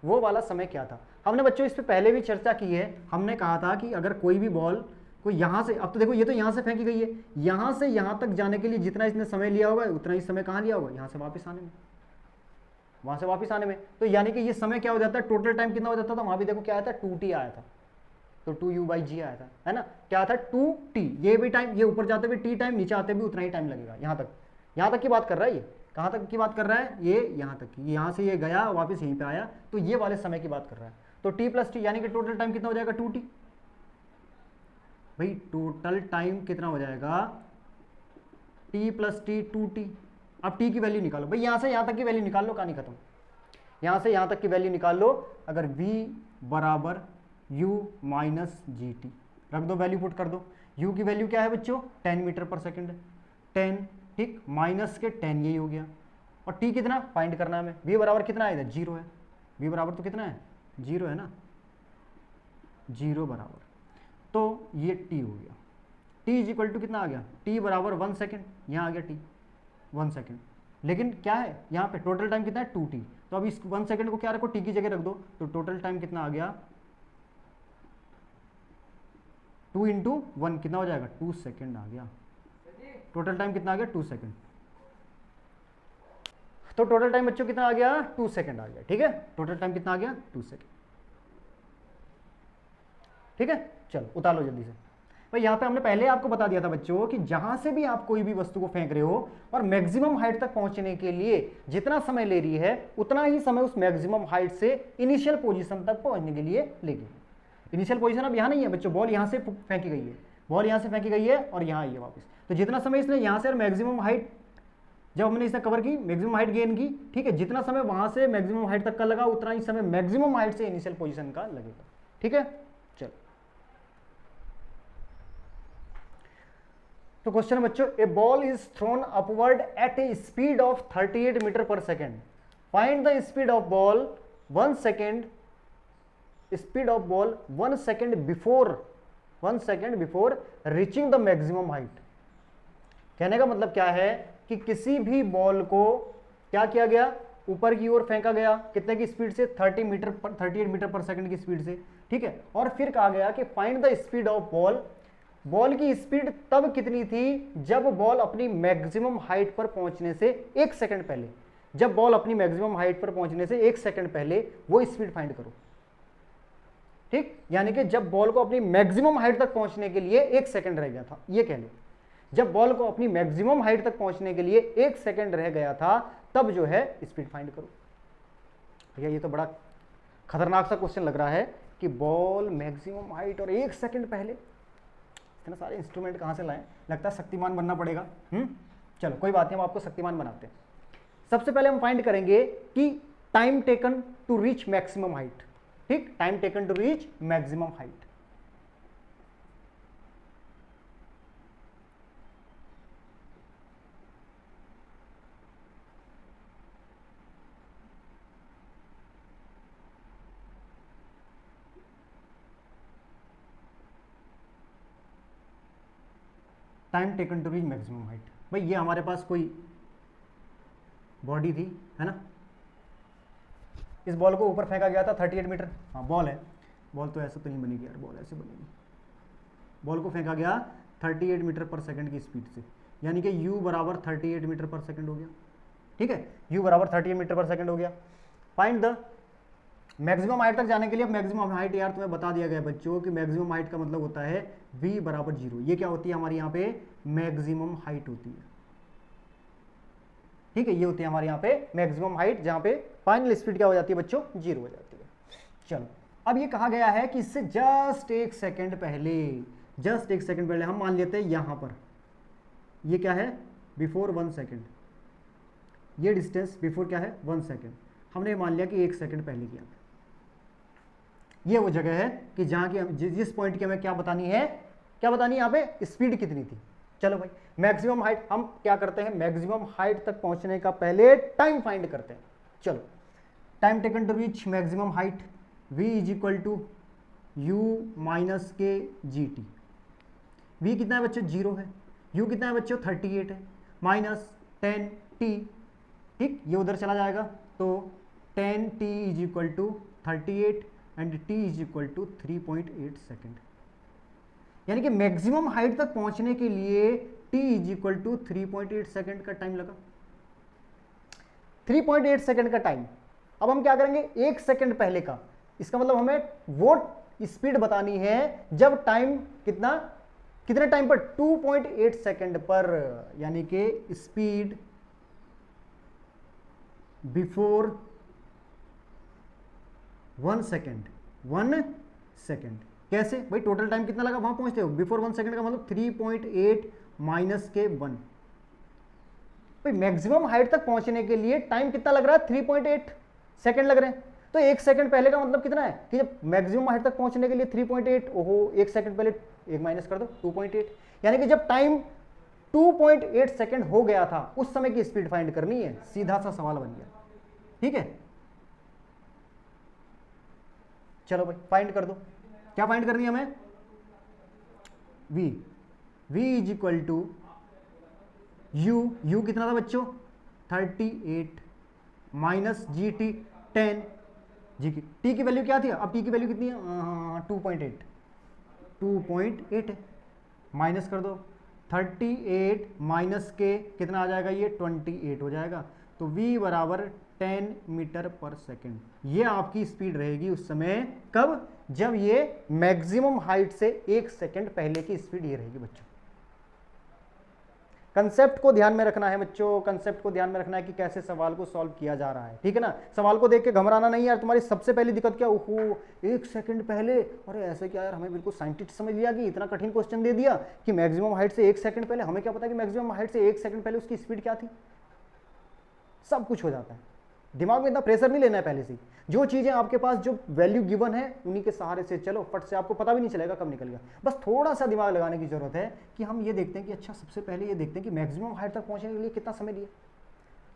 वो वाला समय क्या था। हमने बच्चों इस पे पहले भी चर्चा की है। हमने कहा था कि अगर कोई भी बॉल को यहां से, अब तो देखो ये तो यहां से फेंकी गई है, यहां से यहां तक जाने के लिए जितना इसने समय लिया होगा उतना ही समय कहां लिया होगा, यहां से वापस आने में, वहां से वापस आने में। तो यानी कि ये समय क्या हो जाता है, टोटल टाइम कितना हो जाता था, वहां भी देखो क्या आया था, 2t आया था, तो 2u/g आया था, है ना, क्या था, 2t। ये भी टाइम, ये ऊपर जाते हुए t टाइम, नीचे आते भी उतना ही टाइम लगेगा। यहां तक की बात कर रहा है ये, कहां तक की बात कर रहा है ये, यहां तक की, यहां से ये गया वापस यहीं पे आया, तो ये वाले समय की बात कर रहा है। तो t + t यानी कि टोटल टाइम कितना हो जाएगा, 2t। भाई टोटल टाइम कितना हो जाएगा, t + t 2t। अब t की वैल्यू निकालो भाई, यहां से यहां तक की वैल्यू निकाल लो, कहानी खत्म। यहां से यहां तक की वैल्यू निकाल लो। अगर v बराबर u - gt रख दो, वैल्यू पुट कर दो। u की वैल्यू क्या है बच्चों, 10 मीटर पर सेकेंड, 10, ठीक, माइनस के 10 यही हो गया। और t कितना फाइंड करना है हमें, v बराबर कितना है, इधर 0 है, v बराबर तो कितना है, 0 है ना, 0 बराबर, तो ये t हो गया। t इज इक्वल टू कितना आ गया, t बराबर 1 सेकेंड, यहाँ आ गया t 1 सेकेंड। लेकिन क्या है यहाँ पे टोटल टाइम कितना है, 2t। तो अब इस 1 सेकेंड को क्या रखो, t की जगह रख दो, तो टोटल टाइम कितना आ गया, 2 × 1 कितना हो जाएगा, 2 सेकेंड आ गया। टोटल टाइम कितना आ गया, 2 सेकेंड। तो टोटल टाइम बच्चों कितना आ गया, 2 सेकेंड आ गया। ठीक है, टोटल टाइम कितना आ गया, 2 सेकेंड। ठीक है, चलो उतार लो जल्दी से भाई। यहाँ पे हमने पहले आपको बता दिया था बच्चों कि जहां से भी आप कोई भी वस्तु को फेंक रहे हो और मैक्सिमम हाइट तक पहुंचने के लिए जितना समय ले रही है, उतना ही समय उस मैक्सिमम हाइट से इनिशियल पोजीशन तक पहुंचने के लिए लेगी। इनिशियल पोजीशन अब यहाँ नहीं है बच्चों, बॉल यहाँ से फेंकी गई है, बॉल यहाँ से फेंकी गई है और यहाँ आई है वापस। तो जितना समय इसने यहाँ से मैक्सिमम हाइट, जब हमने इसने कवर की, मैक्सिमम हाइट गेन की, ठीक है, जितना समय वहां से मैक्सिमम हाइट तक का लगा उतना ही समय मैक्सिमम हाइट से इनिशियल पोजीशन का लगेगा। ठीक है, चलो तो क्वेश्चन बच्चों, a ball is thrown upward at a speed of 38 metre per second, find the speed of ball 1 second, speed of ball 1 second before reaching the maximum height. कहने का मतलब क्या है कि किसी भी बॉल को क्या किया गया, ऊपर की ओर फेंका गया, कितने की स्पीड से, 38 मीटर पर सेकंड की स्पीड से, ठीक है। और फिर कहा गया कि find the speed of ball, ball की स्पीड तब कितनी थी जब बॉल अपनी मैक्सिमम हाइट पर पहुंचने से 1 सेकंड पहले, जब बॉल अपनी मैक्सिमम हाइट पर पहुंचने से 1 सेकंड पहले वो स्पीड फाइंड करो, ठीक। यानी कि जब बॉल को अपनी मैक्सिमम हाइट तक पहुंचने के लिए 1 सेकंड रह गया था, ये कह लो, जब बॉल को अपनी मैक्सिमम हाइट तक पहुंचने के लिए 1 सेकंड रह गया था, तब जो है स्पीड फाइंड करो। भैया ये तो बड़ा खतरनाक सा क्वेश्चन लग रहा है कि बॉल मैक्सिमम हाइट और 1 सेकंड पहले, इतने सारे इंस्ट्रूमेंट कहां से लाएं, लगता है शक्तिमान बनना पड़ेगा। चलो कोई बात नहीं, हम आपको शक्तिमान बनाते हैं। सबसे पहले हम फाइंड करेंगे कि time taken to reach maximum height, ठीक, time taken to reach maximum height. Time taken to reach maximum height, भाई ये हमारे पास कोई बॉडी थी, है ना, इस बॉल को ऊपर फेंका गया था 38 मीटर, हाँ बॉल है, बॉल तो ऐसे तो नहीं बनेगी यार, बॉल ऐसे बनेगी, बॉल को फेंका गया 38 मीटर पर सेकंड की स्पीड से, यानी कि u बराबर 38 मीटर पर सेकंड हो गया, ठीक है, u बराबर 38 मीटर पर सेकंड हो गया। फाइंड द मैक्सिमम हाइट तक जाने के लिए, मैक्सिमम हाइट यार तुम्हें बता दिया गया बच्चों कि मैक्सिमम हाइट का मतलब होता है v बराबर 0, ये क्या होती है हमारी यहाँ पे मैक्सिमम हाइट होती है, ठीक है, ये होती है हमारे यहाँ पे मैक्सिमम हाइट, जहां पे फाइनल स्पीड क्या हो जाती है बच्चों, 0 हो जाती है। चलो अब ये कहा गया है कि इससे जस्ट 1 सेकंड पहले हम मान लेते हैं यहां पर, ये क्या है, बिफोर 1 सेकंड, ये डिस्टेंस बिफोर क्या है 1 सेकंड, हमने मान लिया कि 1 सेकंड पहले किया। ये वो जगह है कि जहां की जिस पॉइंट की हमें क्या बतानी है यहाँ पे स्पीड कितनी थी। चलो भाई मैक्सिमम हाइट हम क्या करते हैं, मैक्सिमम हाइट तक पहुंचने का पहले टाइम फाइंड करते हैं। चलो time taken to reach maximum height, v is equal to u minus के जी टी। v कितना है बच्चों, 0 है, u कितना है बच्चों 38 है, माइनस 10t, ठीक, ये उधर चला जाएगा, तो 10t is equal to 38 and t is equal to 3.8 second. यानी कि मैक्सिमम हाइट तक पहुंचने के लिए t is equal to 3.8 second का टाइम लगा, 3.8 सेकेंड का टाइम। अब हम क्या करेंगे, 1 सेकेंड पहले का, इसका मतलब हमें वो स्पीड बतानी है जब टाइम कितने टाइम पर, 2.8 सेकेंड पर, यानी कि स्पीड बिफोर 1 सेकेंड। कैसे भाई, टोटल टाइम कितना लगा वहां पहुंचते हो, बिफोर 1 सेकेंड का मतलब 3.8 माइनस के 1। भाई मैक्सिमम हाइट तक पहुंचने के लिए टाइम कितना लग रहा है, 3.8 सेकेंड लग रहे हैं, तो 1 सेकेंड पहले का मतलब कितना है कि जब मैक्सिमम हाइट तक पहुंचने के लिए 3.8, ओहो 1 सेकेंड पहले 1 माइनस कर दो 2.8, यानी कि जब टाइम 2.8 सेकेंड हो गया था उस समय की स्पीड फाइंड करनी है, सीधा सा सवाल बन गया, ठीक है। चलो भाई फाइंड कर दो, क्या फाइंड करनी है हमें, v is equal to u कितना था बच्चों 38 माइनस जी टी 10, जी की t की वैल्यू क्या थी, अब t की वैल्यू कितनी है 2.8 है, माइनस कर दो 38 माइनस के कितना आ जाएगा, ये 28 हो जाएगा, तो v बराबर 10 मीटर पर सेकेंड। ये आपकी स्पीड रहेगी उस समय, कब, जब ये मैक्सिमम हाइट से 1 सेकेंड पहले की स्पीड ये रहेगी बच्चों। कंसेप्ट को ध्यान में रखना है बच्चों, कंसेप्ट को ध्यान में रखना है कि कैसे सवाल को सॉल्व किया जा रहा है, ठीक है ना। सवाल को देख के घबराना नहीं यार, तुम्हारी सबसे पहली दिक्कत क्या, ओहो 1 सेकंड पहले, अरे ऐसे क्या यार, हमें बिल्कुल साइंटिस्ट समझ लिया कि इतना कठिन क्वेश्चन दे दिया कि मैक्सिमम हाइट से 1 सेकंड पहले, हमें क्या पता कि मैक्सिमम हाइट से 1 सेकंड पहले उसकी स्पीड क्या थी। सब कुछ हो जाता है, दिमाग में इतना प्रेशर नहीं लेना है पहले से ही। जो चीजें आपके पास जो वैल्यू गिवन है उन्हीं के सहारे से चलो, फट से आपको पता भी नहीं चलेगा कब निकल गया। बस थोड़ा सा दिमाग लगाने की जरूरत है कि हम ये देखते हैं कि अच्छा सबसे पहले ये देखते हैं कि मैक्सिमम हाइट तक पहुंचने के लिए कितना समय लिया।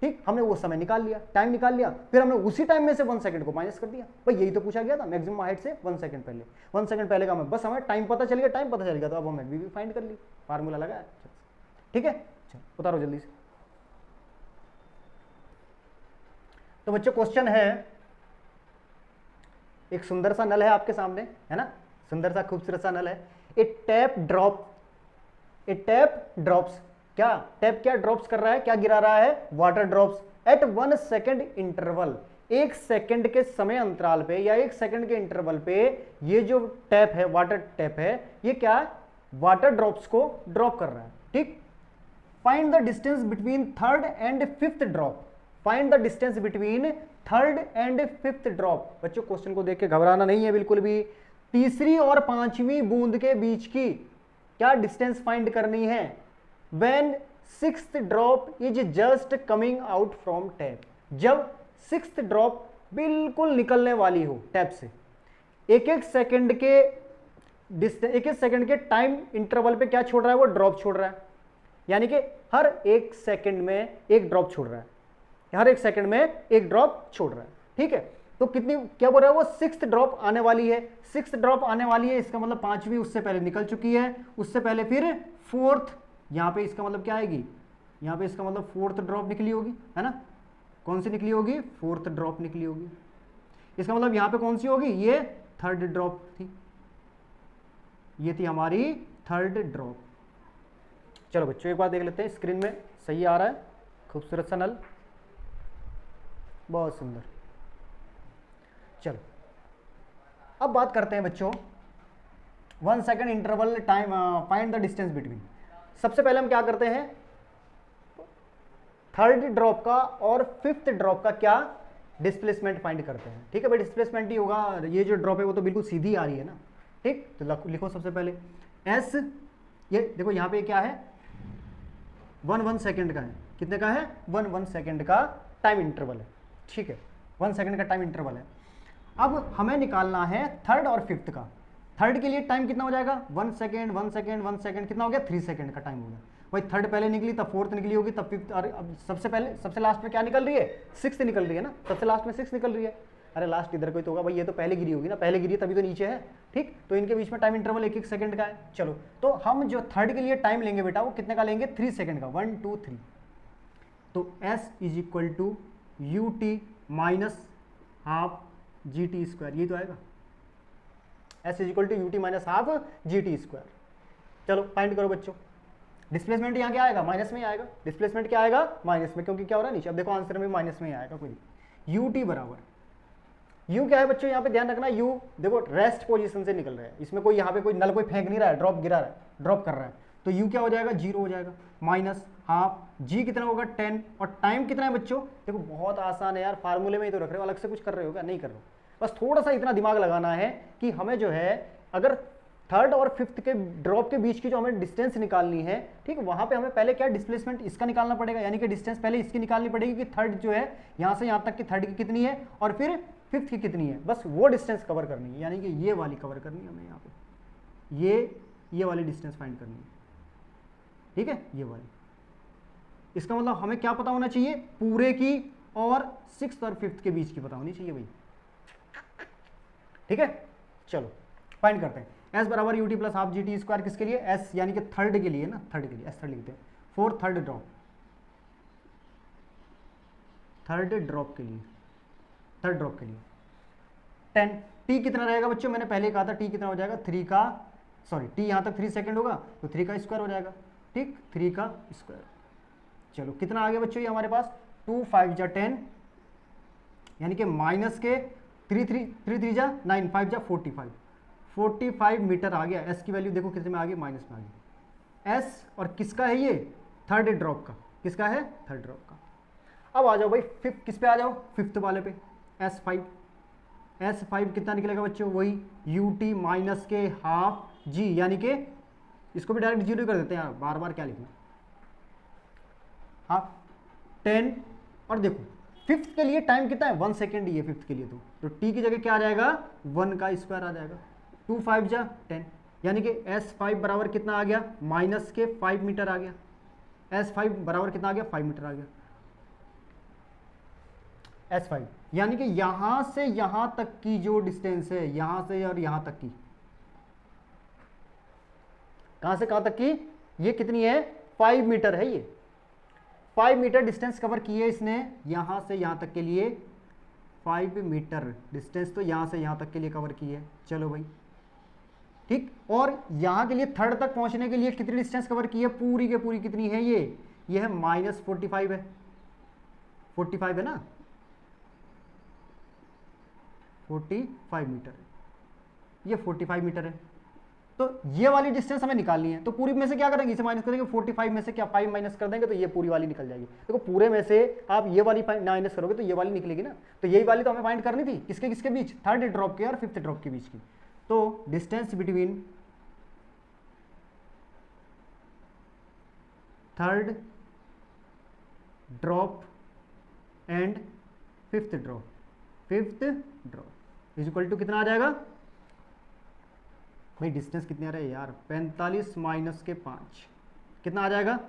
ठीक, हमने वो समय निकाल लिया, टाइम निकाल लिया, फिर हमने उसी टाइम में से 1 सेकंड को माइनस कर दिया। भाई यही तो पूछा गया था, मैक्सिमम हाइट से 1 सेकंड पहले। 1 सेकंड पहले का हमें बस हमें टाइम पता चल गया, टाइम पता चल गया तो अब हमें भी फाइंड कर ली, फार्मूला लगा। ठीक है, उतारो जल्दी से। तो बच्चों क्वेश्चन है, एक सुंदर सा नल है आपके सामने, है ना, सुंदर सा खूबसूरत सा नल है। ए टैप ड्रॉप्स, क्या टैप क्या ड्रॉप्स कर रहा है, क्या गिरा रहा है, water drops at 1 second interval. 1 second के समय अंतराल पे या 1 सेकेंड के इंटरवल पे ये जो टैप है, वाटर टैप है, ये क्या वाटर ड्रॉप्स को ड्रॉप कर रहा है। ठीक, find the distance between third and fifth drop. Find the distance between third and fifth drop. बच्चों क्वेश्चन को देख के घबराना नहीं है बिल्कुल भी। तीसरी और पांचवी बूंद के बीच की क्या डिस्टेंस फाइंड करनी है। When sixth drop is just coming out from tap. जब सिक्स्थ ड्रॉप बिल्कुल निकलने वाली हो टैप से, एक एक सेकंड के टाइम इंटरवल पे क्या छोड़ रहा है, वो ड्रॉप छोड़ रहा है। यानी कि हर एक सेकंड में एक ड्रॉप छोड़ रहा है, हर एक सेकंड में एक ड्रॉप छोड़ रहा है। ठीक है, तो कितनी क्या बोल रहा है वो, सिक्स्थ ड्रॉप आने वाली है। सिक्स्थ ड्रॉप आने वाली है, इसका मतलब पांचवी उससे पहले निकल चुकी है, उससे पहले फिर फोर्थ, यहां पे इसका मतलब क्या आएगी, यहां पे इसका मतलब फोर्थ ड्रॉप निकली होगी, है ना। कौन सी निकली होगी, फोर्थ ड्रॉप निकली होगी। इसका मतलब यहां पे कौन सी होगी, ये थर्ड ड्रॉप थी, ये थी हमारी थर्ड ड्रॉप। चलो बच्चों एक बार देख लेते हैं, स्क्रीन में सही आ रहा है, खूबसूरत सा नल, बहुत सुंदर। चलो अब बात करते हैं बच्चों 1 second interval time, find the distance between. सबसे पहले हम क्या करते हैं, थर्ड ड्रॉप का और फिफ्थ ड्रॉप का क्या डिस्प्लेसमेंट फाइंड करते हैं। ठीक है भाई, डिस्प्लेसमेंट ही होगा, ये जो ड्रॉप है वो तो बिल्कुल सीधी आ रही है ना। ठीक, तो लिखो सबसे पहले एस, ये देखो यहाँ पे क्या है, 1 सेकेंड का है, कितने का है, 1 सेकेंड का टाइम इंटरवल है। ठीक है, 1 सेकेंड का टाइम इंटरवल है। अब हमें निकालना है थर्ड और फिफ्थ का। थर्ड के लिए टाइम कितना हो जाएगा, 1 सेकेंड 1 सेकेंड 1 सेकेंड, कितना हो गया, 3 सेकेंड का टाइम हो गया। भाई थर्ड पहले निकली, तब फोर्थ निकली होगी, तब फिफ्थ, और अब सबसे लास्ट में क्या निकल रही है, सिक्स्थ निकल रही है ना, सबसे लास्ट में सिक्स्थ निकल रही है। अरे लास्ट इधर कोई तो होगा भाई, ये तो पहले गिरी होगी ना, पहले गिरी तभी तो नीचे है। ठीक, तो इनके बीच में टाइम इंटरवल 1 सेकंड का है। चलो तो हम जो थर्ड के लिए टाइम लेंगे बेटा, वो कितने का लेंगे, 3 सेकंड का, 1 2 3। तो S is equal to u t minus half g t square, ये तो आएगा, S is equal to u t minus half g t square. चलो फाइंड करो बच्चों, डिस्प्लेसमेंट यहाँ क्या आएगा, माइनस में ही आएगा। डिस्प्लेसमेंट क्या आएगा, माइनस में, क्योंकि क्या हो रहा है नीचे। अब देखो आंसर में माइनस में ही आएगा कोई। यू टी बराबर, यू क्या है बच्चों, यहाँ पे ध्यान रखना, यू देखो रेस्ट पोजीशन से निकल रहा है, इसमें कोई यहाँ पे कोई नल कोई फेंक नहीं रहा है, ड्रॉप गिरा रहा है, ड्रॉप कर रहा है। तो यू क्या हो जाएगा, 0 हो जाएगा, माइनस हाफ जी कितना होगा 10, और टाइम कितना है बच्चों, देखो बहुत आसान है यार, फार्मूले में ही तो रख रहे हो, अलग से कुछ कर रहे हो क्या, नहीं कर रहे हो। बस थोड़ा सा इतना दिमाग लगाना है कि हमें जो है अगर थर्ड और फिफ्थ के ड्रॉप के बीच की जो हमें डिस्टेंस निकालनी है, ठीक है, वहां पे हमें पहले क्या डिस्प्लेसमेंट इसका निकालना पड़ेगा, यानी कि डिस्टेंस पहले इसकी निकालनी पड़ेगी कि थर्ड जो है यहाँ से यहाँ तक की थर्ड की कितनी है और फिर फिफ्थ की कितनी है, बस वो डिस्टेंस कवर करनी है, यानी कि ये वाली कवर करनी है हमें, यहाँ पे ये वाली डिस्टेंस फाइंड करनी है। ठीक है, ये वाली, इसका मतलब हमें क्या पता होना चाहिए, पूरे की और सिक्स्थ और फिफ्थ के बीच की पता होनी चाहिए भाई। ठीक है, चलो फाइंड करते हैं। S बराबर u t plus half g t square किसके लिए, S यानी कि थर्ड के लिए ना, थर्ड के लिए S थर्ड लिखते हैं, four third drop, third drop के लिए, थर्ड ड्रॉप के लिए 10। T कितना रहेगा बच्चों, मैंने पहले कहा था T कितना हो जाएगा, 3 का सॉरी T यहाँ तक 3 सेकंड होगा तो 3 का स्क्वायर हो जाएगा। ठीक, 3 का स्क्वायर। चलो कितना आ गया बच्चों ये हमारे पास, 2 5 जा 10, यानी कि माइनस के 3 3 जा 9, 5 जा 45 मीटर आ गया। S की वैल्यू देखो कितने में आ गई, माइनस में आ गई। S और किसका है ये, थर्ड ड्रॉप का, किसका है, थर्ड ड्रॉप का। अब आ जाओ भाई फिफ्थ, किस पे आ जाओ, फिफ्थ वाले पे, S5 कितना निकलेगा बच्चों, वही UT माइनस के हाफ G, यानी कि इसको भी डायरेक्ट 0 कर देते हैं यार, बार बार क्या लिखना, हाफ 10। और देखो फिफ्थ के लिए टाइम कितना है 1 सेकेंड ही है फिफ्थ के लिए, तो t की जगह क्या आ जाएगा 1 का स्क्वायर आ जाएगा, 2 5 जा 10, यानी कि S5 बराबर कितना आ गया माइनस के 5 मीटर आ गया, S5 बराबर कितना आ गया 5 मीटर आ गया, S5 यानी कि यहां से यहां तक की जो डिस्टेंस है, यहां से और यहां तक की, कहां से कहां तक की, ये कितनी है 5 मीटर है, ये 5 मीटर डिस्टेंस कवर की है इसने, यहां से यहां तक के लिए 5 मीटर डिस्टेंस तो यहां से यहां तक के लिए कवर की है। चलो भाई ठीक, और यहां के लिए थर्ड तक पहुंचने के लिए कितनी डिस्टेंस कवर की है, पूरी के पूरी कितनी है, ये है -45 है, 45 है ना, 45 मीटर, ये 45 मीटर है। तो ये वाली डिस्टेंस हमें निकालनी है, तो पूरी में से क्या करेंगे, इसे माइनस करेंगे, 45 में से क्या 5 माइनस कर देंगे तो ये पूरी वाली निकल जाएगी। देखो पूरे में से आप ये वाली माइनस करोगे तो ये वाली निकलेगी ना, तो यही वाली तो हमें फाइंड करनी थी, किसके किसके बीच, थर्ड ड्रॉप के और फिफ्थ ड्रॉप के बीच की। तो distance between third drop and fifth drop is equal to कितना आ जाएगा भाई, डिस्टेंस कितने आ रहा है यार, 45 माइनस के 5 कितना आ जाएगा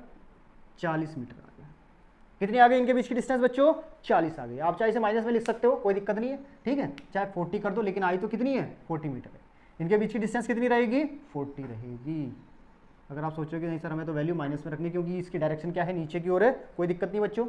40 मीटर आ गया। कितनी आ गई इनके बीच की डिस्टेंस बच्चों, 40 आ गई। आप चाहे इसे माइनस में लिख सकते हो, कोई दिक्कत नहीं है, ठीक है, चाहे 40 कर दो, लेकिन आई तो कितनी है 40 मीटर है। इनके बीच की डिस्टेंस कितनी रहेगी 40 रहेगी। अगर आप सोचोगे नहीं सर हमें तो वैल्यू माइनस में रखनी क्योंकि इसकी डायरेक्शन क्या है नीचे की ओर है, कोई दिक्कत नहीं बच्चों,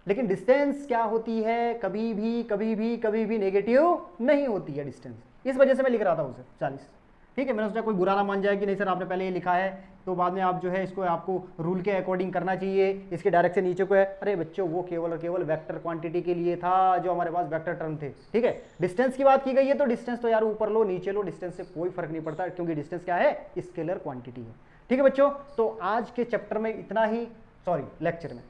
लेकिन डिस्टेंस क्या होती है कभी भी नेगेटिव नहीं होती है डिस्टेंस, इस वजह से मैं लिख रहा था उसे 40, ठीक है। मैंने सोचा कोई बुरा ना मान जाए कि नहीं सर आपने पहले ये लिखा है तो बाद में आप जो है इसको आपको रूल के अकॉर्डिंग करना चाहिए, इसके डायरेक्शन नीचे को है। अरे बच्चों वो केवल और केवल वेक्टर क्वांटिटी के लिए था, जो हमारे पास वेक्टर टर्म थे, ठीक है। डिस्टेंस की बात की गई है तो डिस्टेंस तो यार ऊपर लो नीचे लो, डिस्टेंस से कोई फर्क नहीं पड़ता क्योंकि डिस्टेंस क्या है स्केलर क्वांटिटी है, ठीक है बच्चों। तो आज के चैप्टर में इतना ही, सॉरी लेक्चर में,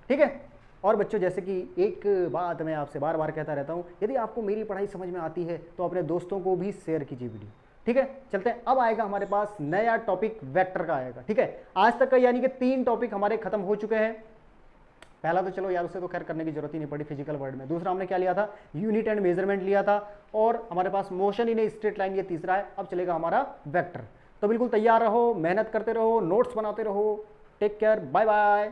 ठीक है। और बच्चों जैसे कि एक बात मैं आपसे बार बार कहता रहता हूँ, यदि आपको मेरी पढ़ाई समझ में आती है तो अपने दोस्तों को भी शेयर कीजिए वीडियो, ठीक है। चलते हैं, अब आएगा हमारे पास नया टॉपिक वेक्टर का आएगा, ठीक है। आज तक का यानी कि 3 टॉपिक हमारे खत्म हो चुके हैं। पहला तो चलो यार उसे तो खैर करने की जरूरत ही नहीं पड़ी, फिजिकल वर्ड में। दूसरा हमने क्या लिया था, यूनिट एंड मेजरमेंट लिया था, और हमारे पास motion in a straight line, ये तीसरा है। अब चलेगा हमारा वेक्टर। तो बिल्कुल तैयार रहो, मेहनत करते रहो, नोट्स बनाते रहो। Take care, bye bye.